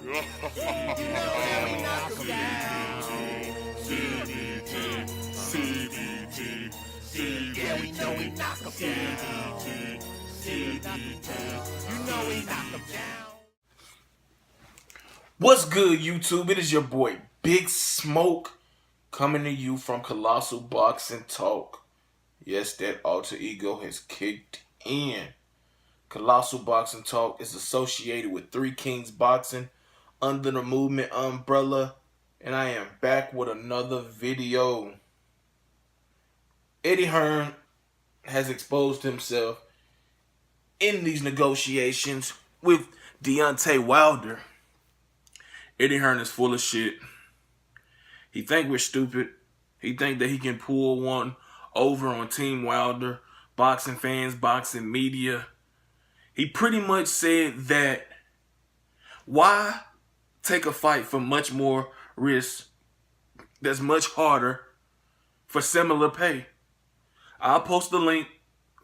You know that we knock 'em down. Yeah, we know we knock 'em down. You know we knock 'em down. What's good, YouTube? It is your boy Big Smoke coming to you from Colossal Boxing Talk. Yes, that alter ego has kicked in. Colossal Boxing Talk is associated with Three Kings Boxing under the movement umbrella, and I am back with another video. Eddie Hearn has exposed himself in these negotiations with Deontay Wilder. Eddie Hearn is full of shit. He think we're stupid. He think that he can pull one over on Team Wilder, boxing fans, boxing media. He pretty much said that why take a fight for much more risk that's much harder for similar pay? I'll post the link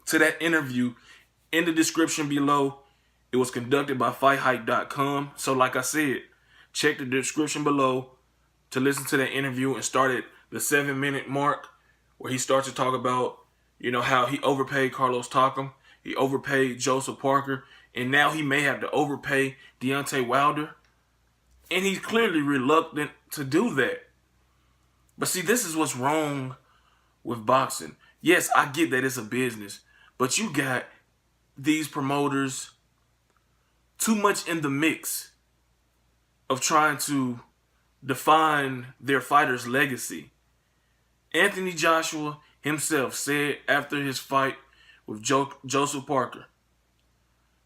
to that interview in the description below. It was conducted by FightHype.com. So like I said, check the description below to listen to that interview and start at the 7-minute mark where he starts to talk about, how he overpaid Carlos Takam, he overpaid Joseph Parker, and now he may have to overpay Deontay Wilder. And he's clearly reluctant to do that. But see, this is what's wrong with boxing. Yes, I get that it's a business, but you got these promoters too much in the mix of trying to define their fighter's legacy. Anthony Joshua himself said after his fight with Joseph Parker,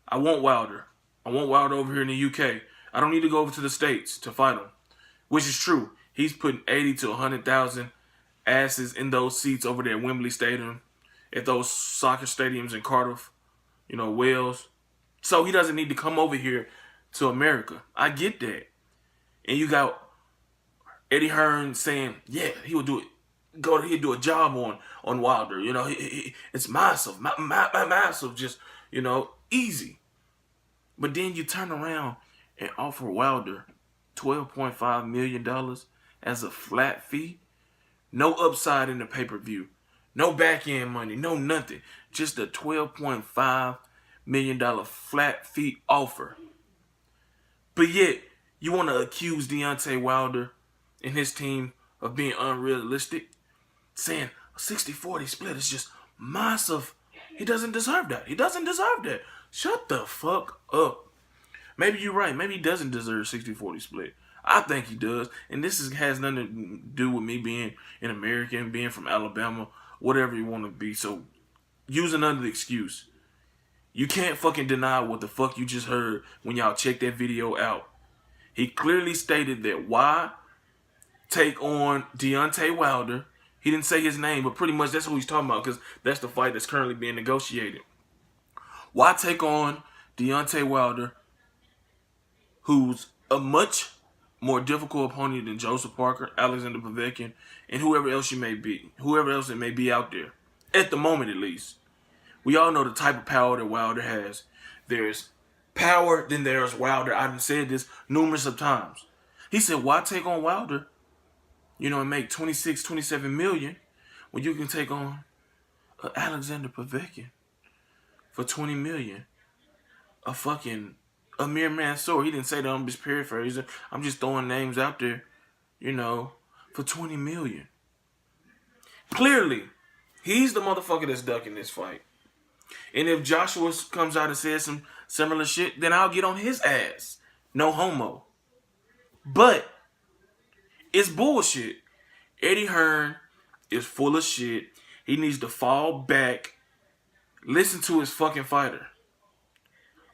I want Wilder. I want Wilder over here in the UK. I don't need to go over to the States to fight him. Which is true. He's putting 80 to 100,000 asses in those seats over there at Wembley Stadium, at those soccer stadiums in Cardiff, Wales. So he doesn't need to come over here to America. I get that. And you got Eddie Hearn saying, yeah, he would do it. He'd do a job on Wilder. It's massive, massive, just, easy. But then you turn around and offer Wilder $12.5 million as a flat fee. No upside in the pay-per-view. No back-end money. No nothing. Just a $12.5 million flat fee offer. But yet, you want to accuse Deontay Wilder and his team of being unrealistic, saying a 60-40 split is just massive. He doesn't deserve that. He doesn't deserve that. Shut the fuck up. Maybe you're right. Maybe he doesn't deserve a 60-40 split. I think he does. And this has nothing to do with me being an American, being from Alabama, whatever you want to be. So, use another excuse. You can't fucking deny what the fuck you just heard when y'all check that video out. He clearly stated that why take on Deontay Wilder. He didn't say his name, but pretty much that's what he's talking about because that's the fight that's currently being negotiated. Why take on Deontay Wilder, who's a much more difficult opponent than Joseph Parker, Alexander Povetkin, and whoever else it may be out there, at the moment at least. We all know the type of power that Wilder has. There's power, then there's Wilder. I've said this numerous of times. He said, why take on Wilder, and make 26, 27 million when you can take on Alexander Povetkin for 20 million? Amir Mansour. He didn't say that. I'm just paraphrasing. I'm just throwing names out there, for 20 million. Clearly, he's the motherfucker that's ducking this fight. And if Joshua comes out and says some similar shit, then I'll get on his ass. No homo. But it's bullshit. Eddie Hearn is full of shit. He needs to fall back. Listen to his fucking fighter.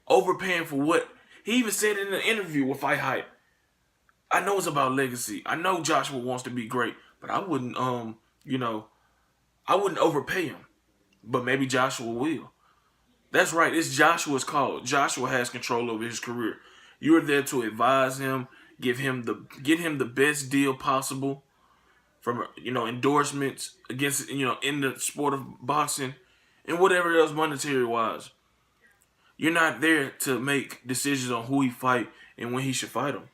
Overpaying for what? He even said in an interview with Fight Hype, I know it's about legacy. I know Joshua wants to be great, but I wouldn't, I wouldn't overpay him. But maybe Joshua will. That's right. It's Joshua's call. Joshua has control over his career. You're there to advise him, get him the best deal possible from endorsements against in the sport of boxing and whatever else monetary wise. You're not there to make decisions on who he fight and when he should fight him.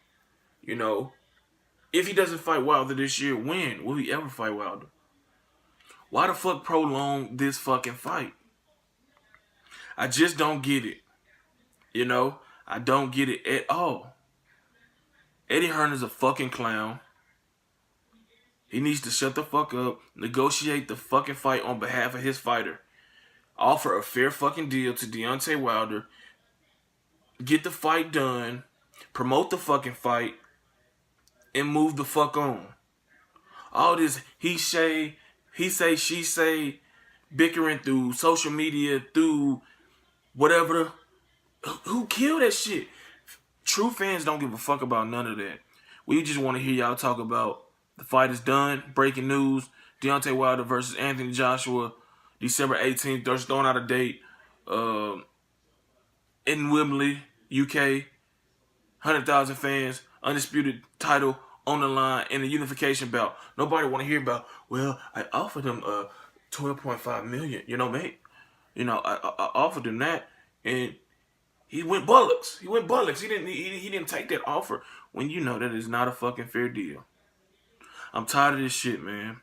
You know, if he doesn't fight Wilder this year, when will he ever fight Wilder? Why the fuck prolong this fucking fight? I just don't get it. You know, I don't get it at all. Eddie Hearn is a fucking clown. He needs to shut the fuck up, negotiate the fucking fight on behalf of his fighter, offer a fair fucking deal to Deontay Wilder, get the fight done, promote the fucking fight, and move the fuck on. All this he say, she say, bickering through social media, through whatever. Who killed that shit? True fans don't give a fuck about none of that. We just want to hear y'all talk about the fight is done. Breaking news. Deontay Wilder versus Anthony Joshua. December 18th. They're throwing out a date. In Wembley, UK. 100,000 fans. Undisputed title on the line. And a unification bout. Nobody want to hear about, well, I offered him $12.5 million. You know, mate. You know, I offered him that. And he went bullocks. He didn't take that offer when you know that is not a fucking fair deal. I'm tired of this shit, man.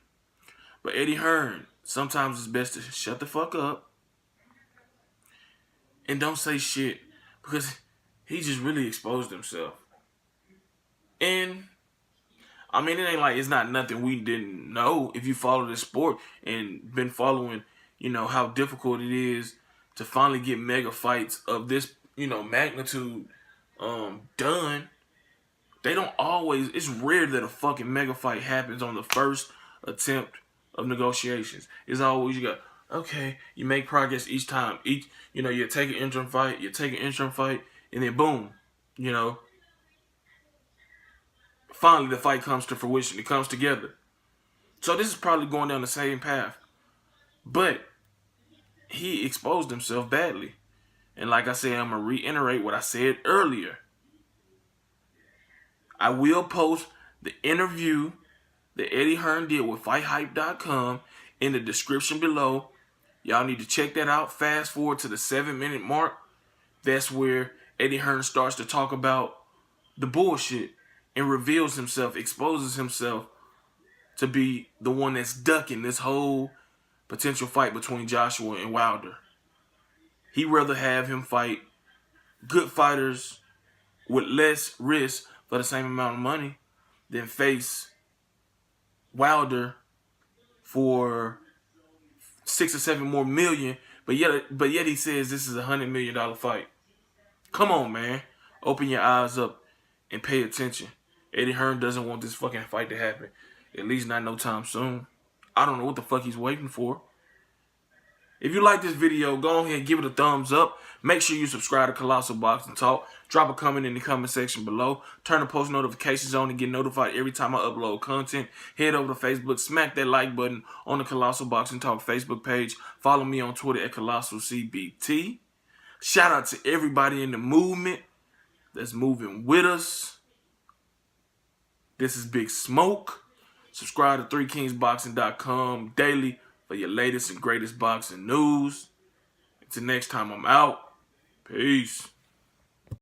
But Eddie Hearn, sometimes it's best to shut the fuck up and don't say shit because he just really exposed himself. And I mean, it ain't like it's not nothing we didn't know if you follow this sport and been following, you know, how difficult it is to finally get mega fights of this, you know, magnitude done. They don't always, it's rare that a fucking mega fight happens on the first attempt of negotiations. It's always, you got, okay, you make progress each time. You know, you take an interim fight, and then boom, you know, finally the fight comes to fruition. It comes together. So this is probably going down the same path. But he exposed himself badly. And like I said, I'm going to reiterate what I said earlier. I will post the interview that Eddie Hearn did with FightHype.com in the description below. Y'all need to check that out. Fast forward to the 7-minute mark. That's where Eddie Hearn starts to talk about the bullshit and reveals himself, exposes himself to be the one that's ducking this whole potential fight between Joshua and Wilder. He'd rather have him fight good fighters with less risk for the same amount of money than face Wilder for $6 or $7 more million. But yet he says this is a $100 million fight. Come on, man. Open your eyes up and pay attention. Eddie Hearn doesn't want this fucking fight to happen. At least not no time soon. I don't know what the fuck he's waiting for. If you like this video, go ahead and give it a thumbs up. Make sure you subscribe to Colossal Boxing Talk. Drop a comment in the comment section below. Turn the post notifications on and get notified every time I upload content. Head over to Facebook. Smack that like button on the Colossal Boxing Talk Facebook page. Follow me on Twitter at ColossalCBT. Shout out to everybody in the movement that's moving with us. This is Big Smoke. Subscribe to 3kingsboxing.com daily for your latest and greatest boxing news. Until next time, I'm out. Peace.